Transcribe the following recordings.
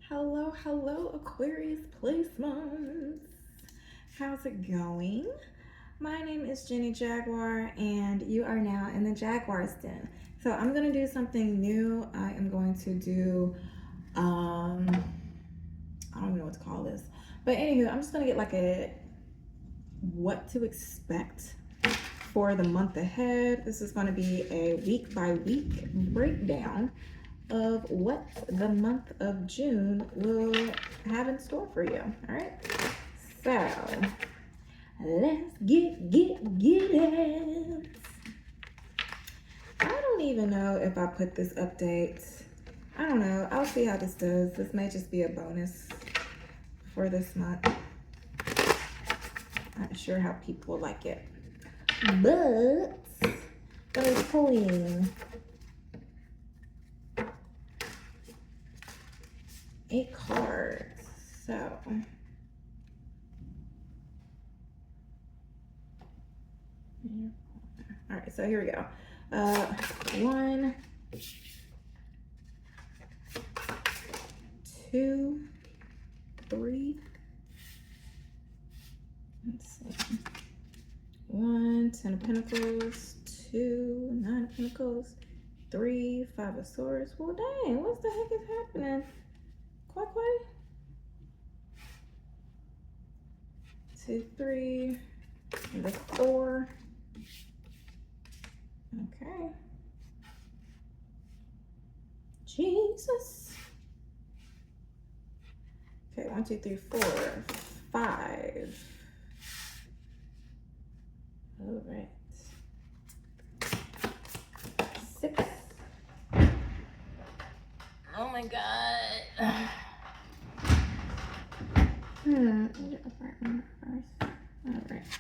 Hello, hello, Aquarius placements. How's it going? My name is Jenny Jaguar, and you are now in the Jaguar's Den. So I'm gonna do something new. I am going to do, I don't even know what to call this, but anywho, I'm just gonna get like a what to expect for the month ahead. This is gonna be a week by week breakdown of what the month of June will have in store for you. All right. So let's get it. I don't even know if I put this update. I don't know. I'll see how this does. This may just be a bonus for this month. Not sure how people like it. But let me pulling 8 cards. So all right, so here we go. 1, 2, 3. Let's see. 1, 10 of Pentacles, 2, 9 of Pentacles, 3, 5 of Swords. Well, dang, what the heck is happening? Quack. 2, 3, and the 4. Okay. Jesus. Okay, 1, 2, 3, 4, 5. All right. 6. Oh my God. First. All right. Let's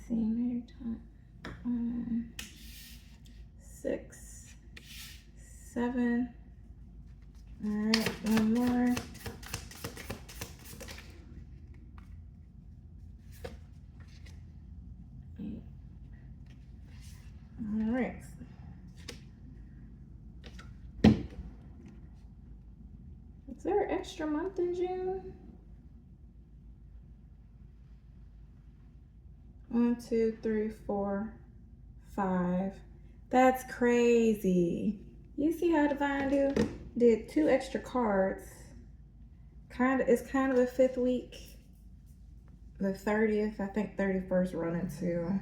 see. Major time. 6, 7. All right. One more. 8. All right. Is there an extra month in June? 1, 2, 3, 4, 5. That's crazy. You see how Divine did 2 extra cards. It's kind of a 5th week. The 30th, I think 31st run into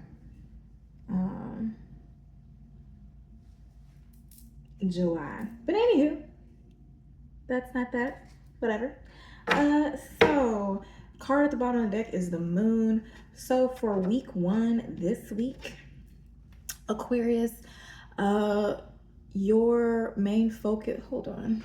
July. But anywho, that's not that. Whatever. So card at the bottom of the deck is the Moon. So for week 1 this week, Aquarius, your main focus, hold on.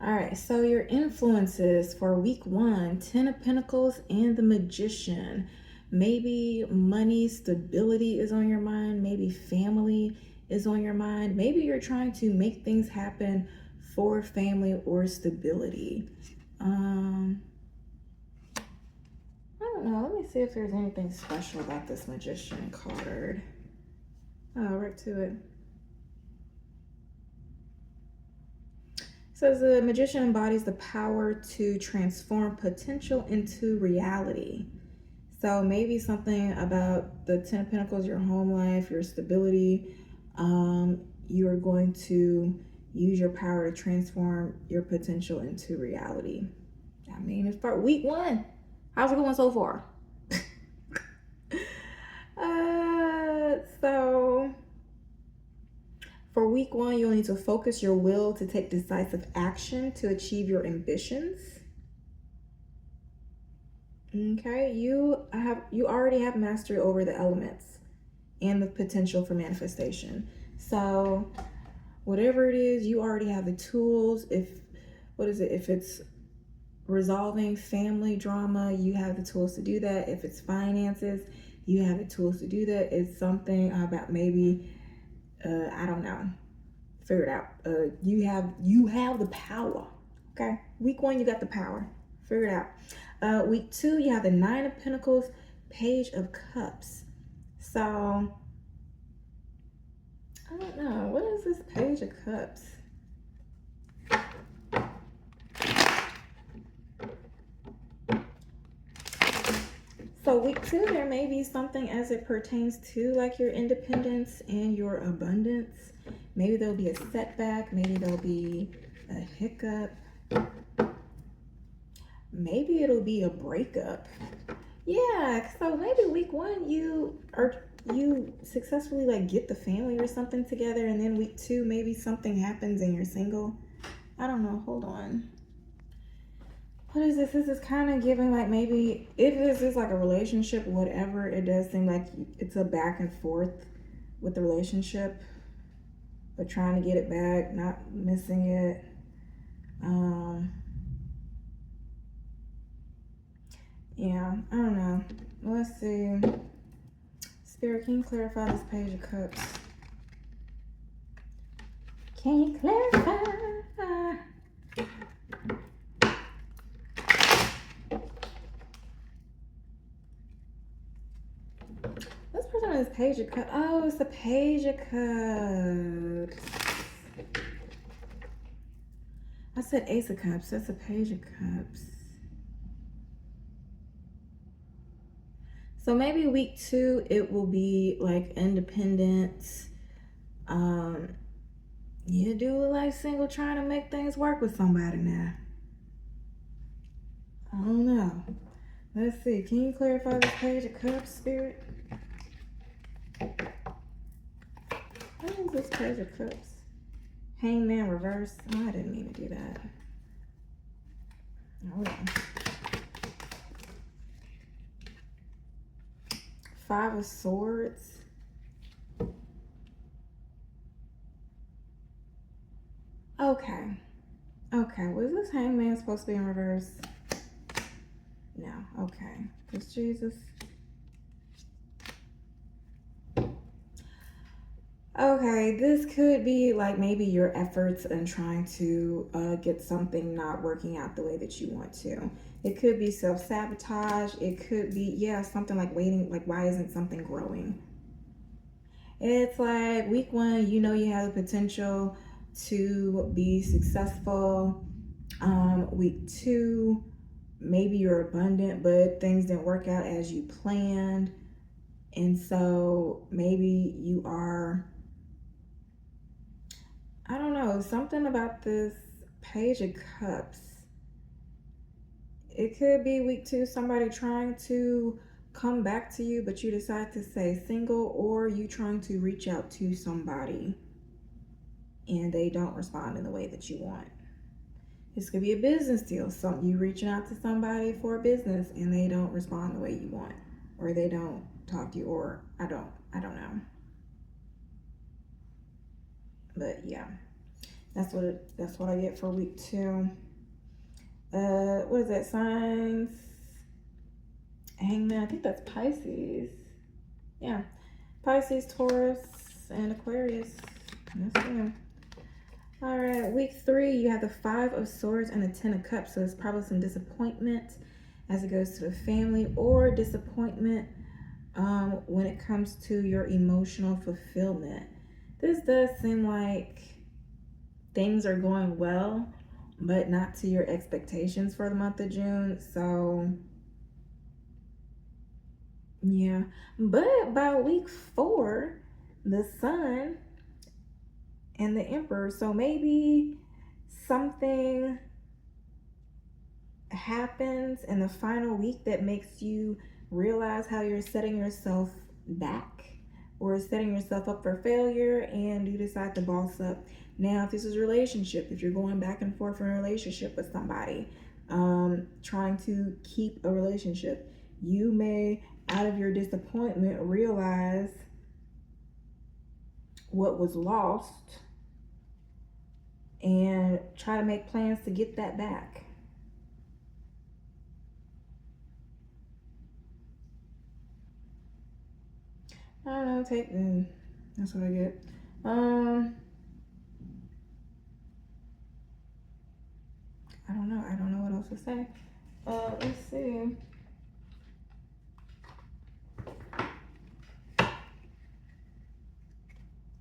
All right, so your influences for week 1, 10 of Pentacles and the Magician. Maybe money, stability is on your mind. Maybe family is on your mind. Maybe you're trying to make things happen for family or stability. I don't know. Let me see if there's anything special about this Magician card. Oh, right to it. It says the Magician embodies the power to transform potential into reality. So maybe something about the 10 of Pentacles, your home life, your stability. You are going to use your power to transform your potential into reality. I mean, it's for week 1. How's it going so far? So for week 1, you'll need to focus your will to take decisive action to achieve your ambitions. Okay, you already have mastery over the elements and the potential for manifestation. So whatever it is, you already have the tools. If it's resolving family drama, you have the tools to do that. If it's finances, you have the tools to do that. It's something about maybe I don't know, figure it out. You have the power. Okay, week 1 you got the power, figure it out. Week 2 you have the 9 of Pentacles, Page of Cups. So I don't know, what is this Page of Cups? So week 2, there may be something as it pertains to like your independence and your abundance. Maybe there'll be a setback. Maybe there'll be a hiccup. Maybe it'll be a breakup. Yeah, so maybe week 1 you successfully like get the family or something together, and then week 2 maybe something happens and you're single. I don't know. Hold on. What is this? This is kind of giving like maybe if this is like a relationship, whatever, it does seem like it's a back and forth with the relationship, but trying to get it back, not missing it. Yeah, I don't know. Let's see. Spirit, can you clarify this Page of Cups? Can you clarify? This person is Page of Cups. Oh, it's the Page of Cups. I said Ace of Cups. That's a Page of Cups. So maybe week 2, it will be like independence. You do look like single, trying to make things work with somebody now. I don't know. Let's see. Can you clarify this Page of Cups, Spirit? What is this Page of Cups? Hangman reverse. Oh, I didn't mean to do that. Hold on. 5 of Swords. Okay. Okay. Was this Hangman supposed to be in reverse? No. Okay. Because Jesus. Okay, this could be like maybe your efforts in trying to get something not working out the way that you want to. It could be self-sabotage. It could be, yeah, something like waiting, like why isn't something growing? It's like week 1, you know you have the potential to be successful. Week 2, maybe you're abundant, but things didn't work out as you planned. And so maybe you are, I don't know, something about this Page of Cups. It could be week 2, somebody trying to come back to you, but you decide to stay single, or you trying to reach out to somebody and they don't respond in the way that you want. This could be a business deal. You reaching out to somebody for a business and they don't respond the way you want, or they don't talk to you, or I don't know. But yeah, that's what I get for week 2. What is that? Signs. Hangman. I think that's Pisces. Yeah, Pisces, Taurus, and Aquarius. That's it. All right, week 3, you have the 5 of Swords and the 10 of Cups. So it's probably some disappointment as it goes to the family, or disappointment when it comes to your emotional fulfillment. This does seem like things are going well, but not to your expectations for the month of June. So yeah, but by week 4, the Sun and the Emperor. So maybe something happens in the final week that makes you realize how you're setting yourself back or setting yourself up for failure, and you decide to boss up. Now, if this is a relationship, if you're going back and forth in a relationship with somebody, trying to keep a relationship, you may, out of your disappointment, realize what was lost and try to make plans to get that back. I don't know, that's what I get. I don't know what else to say. Let's see.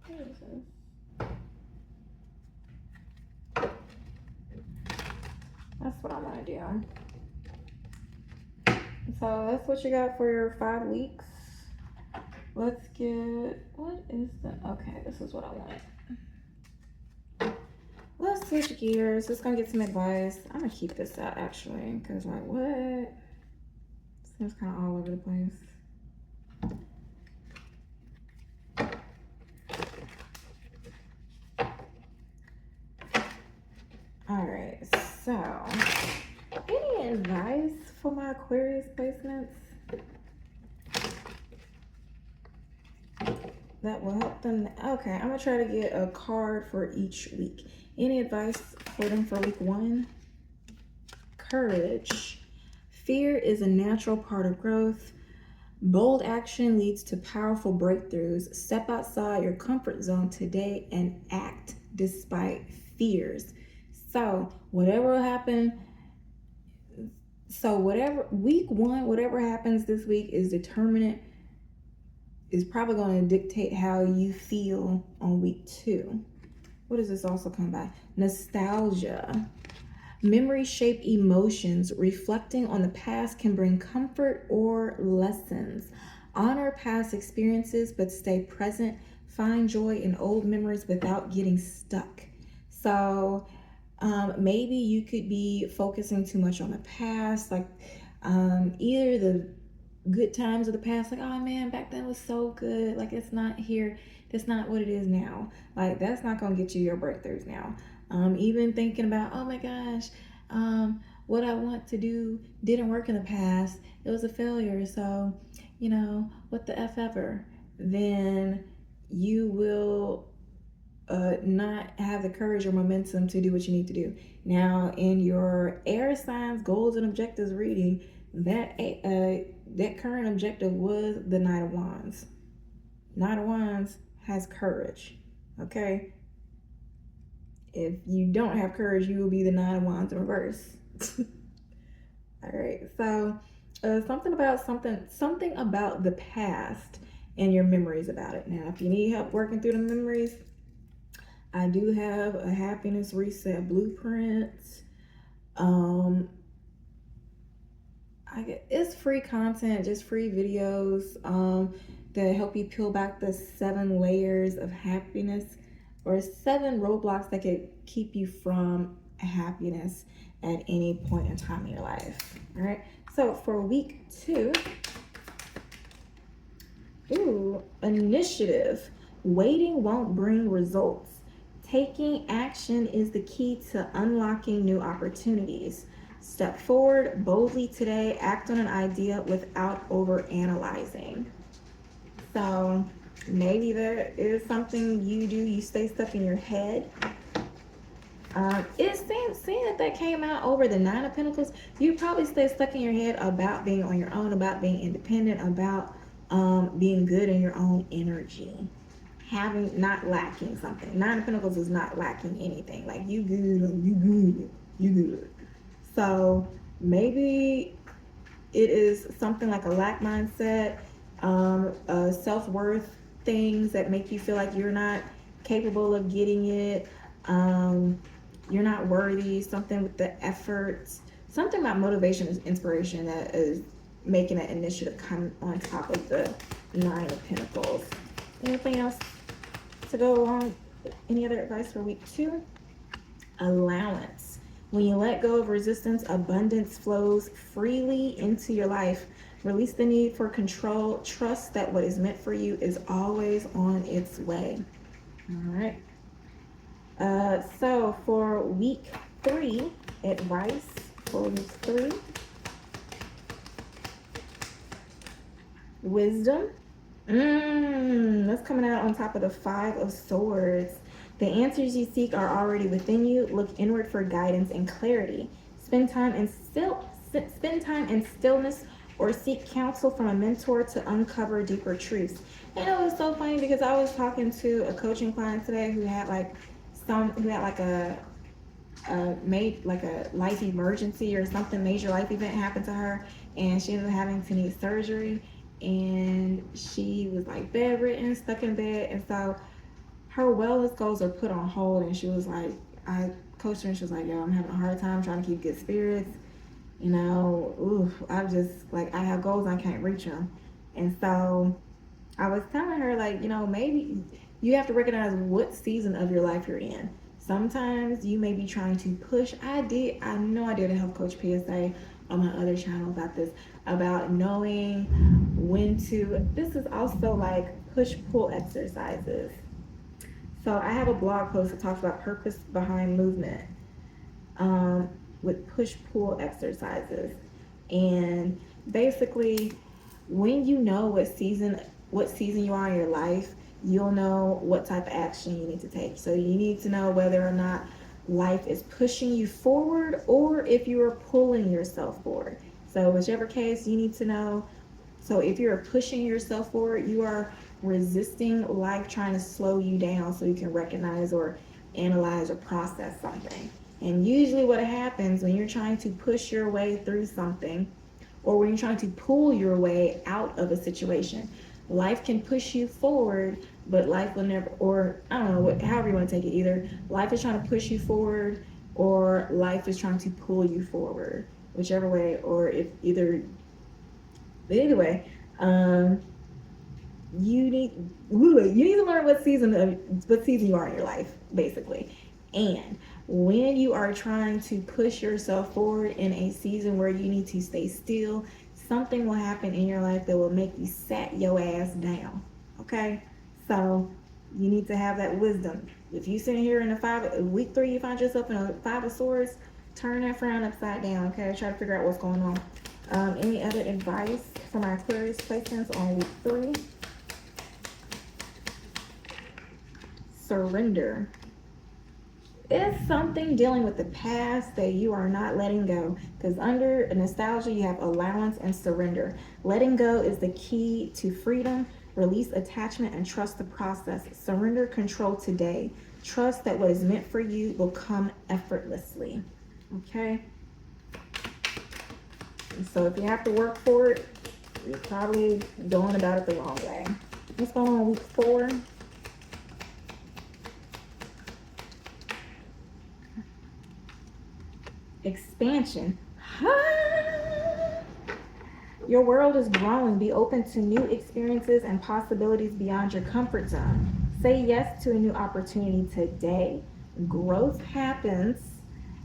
What is this? That's what I want to do. So that's what you got for your 5 weeks. Let's get, what is the, okay, this is what I want. Let's switch gears. Let's go get some advice. I'm gonna keep this out actually, because like what? Seems kind of all over the place. Alright, so any advice for my Aquarius placements that will help them? Okay, I'm gonna try to get a card for each week. Any advice for them for week 1? Courage. Fear is a natural part of growth. Bold action leads to powerful breakthroughs. Step outside your comfort zone today and act despite fears. So whatever will happen, whatever week 1, whatever happens this week is probably going to dictate how you feel on week 2. What does this also come by? Nostalgia. Memories shape emotions. Reflecting on the past can bring comfort or lessons. Honor past experiences, but stay present. Find joy in old memories without getting stuck. So maybe you could be focusing too much on the past, like either the good times of the past, like, oh man, back then was so good. Like, it's not here. That's not what it is now. Like, that's not going to get you your breakthroughs now. Even thinking about, oh my gosh, what I want to do didn't work in the past. It was a failure. So, what the F ever. Then you will not have the courage or momentum to do what you need to do. Now, in your air signs, goals, and objectives reading, that current objective was the Knight of Wands. Knight of Wands has courage. Okay? If you don't have courage, you will be the Nine of Wands in reverse. All right. So, something about the past and your memories about it. Now, if you need help working through the memories, I do have a happiness reset blueprint. It's free content, just free videos that help you peel back the 7 layers of happiness, or 7 roadblocks that could keep you from happiness at any point in time in your life. All right. So for week 2, initiative. Waiting won't bring results. Taking action is the key to unlocking new opportunities. Step forward boldly today. Act on an idea without over-analyzing. So maybe there is something you do, you stay stuck in your head. It's seeing that came out over the 9 of Pentacles. You probably stay stuck in your head about being on your own, about being independent, about being good in your own energy. Not lacking something. 9 of Pentacles is not lacking anything. Like, you good. So maybe it is something like a lack mindset, self-worth things that make you feel like you're not capable of getting it, you're not worthy, something with the effort, something about motivation and inspiration that is making that initiative come on top of the 9 of Pentacles. Anything else to go along? Any other advice for week 2? Allowance. When you let go of resistance, abundance flows freely into your life. Release the need for control. Trust that what is meant for you is always on its way. All right. So for week 3, advice for week 3. Wisdom. That's coming out on top of the 5 of Swords. The answers you seek are already within you. Look inward for guidance and clarity. Spend time in stillness, or seek counsel from a mentor to uncover deeper truths. You know, it's so funny because I was talking to a coaching client today who had a life emergency or something, major life event happened to her, and she ended up having to need surgery, and she was like bedridden, stuck in bed, and so her wellness goals are put on hold. And she was like, I coached her and she was like, yo, I'm having a hard time trying to keep good spirits. You know, I'm just like, I have goals, I can't reach them. And so I was telling her, like, you know, maybe you have to recognize what season of your life you're in. Sometimes you may be trying to push. I know I did a health coach PSA on my other channel about this, about knowing when to. This is also like push pull exercises. So I have a blog post that talks about purpose behind movement, um, with push pull exercises. And basically, when you know what season you are in your life, you'll know what type of action you need to take. So you need to know whether or not life is pushing you forward or if you are pulling yourself forward. So whichever case, you need to know. So if you're pushing yourself forward, you are resisting life trying to slow you down so you can recognize or analyze or process something. And usually what happens when you're trying to push your way through something, or when you're trying to pull your way out of a situation, life can push you forward, but life will never, or I don't know, however you want to take it, either life is trying to push you forward or life is trying to pull you forward, whichever way, or if either, but anyway, um, you need to learn what season you are in your life, basically. And when you are trying to push yourself forward in a season where you need to stay still, something will happen in your life that will make you sat your ass down. Okay? So you need to have that wisdom. If you sit here in week 3, you find yourself in a 5 of Swords, turn that frown upside down. Okay? Try to figure out what's going on. Any other advice for my Aquarius placements on week 3? Surrender. It's something dealing with the past that you are not letting go. Because under nostalgia, you have allowance and surrender. Letting go is the key to freedom. Release attachment and trust the process. Surrender control today. Trust that what is meant for you will come effortlessly. Okay? So if you have to work for it, you're probably going about it the wrong way. What's going on week 4? Expansion. Your world is growing. Be open to new experiences and possibilities beyond your comfort zone. Say yes to a new opportunity today. Growth happens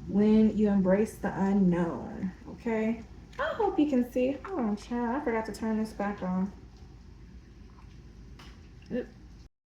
when you embrace the unknown. Okay? I hope you can see. Oh, child, I forgot to turn this back on.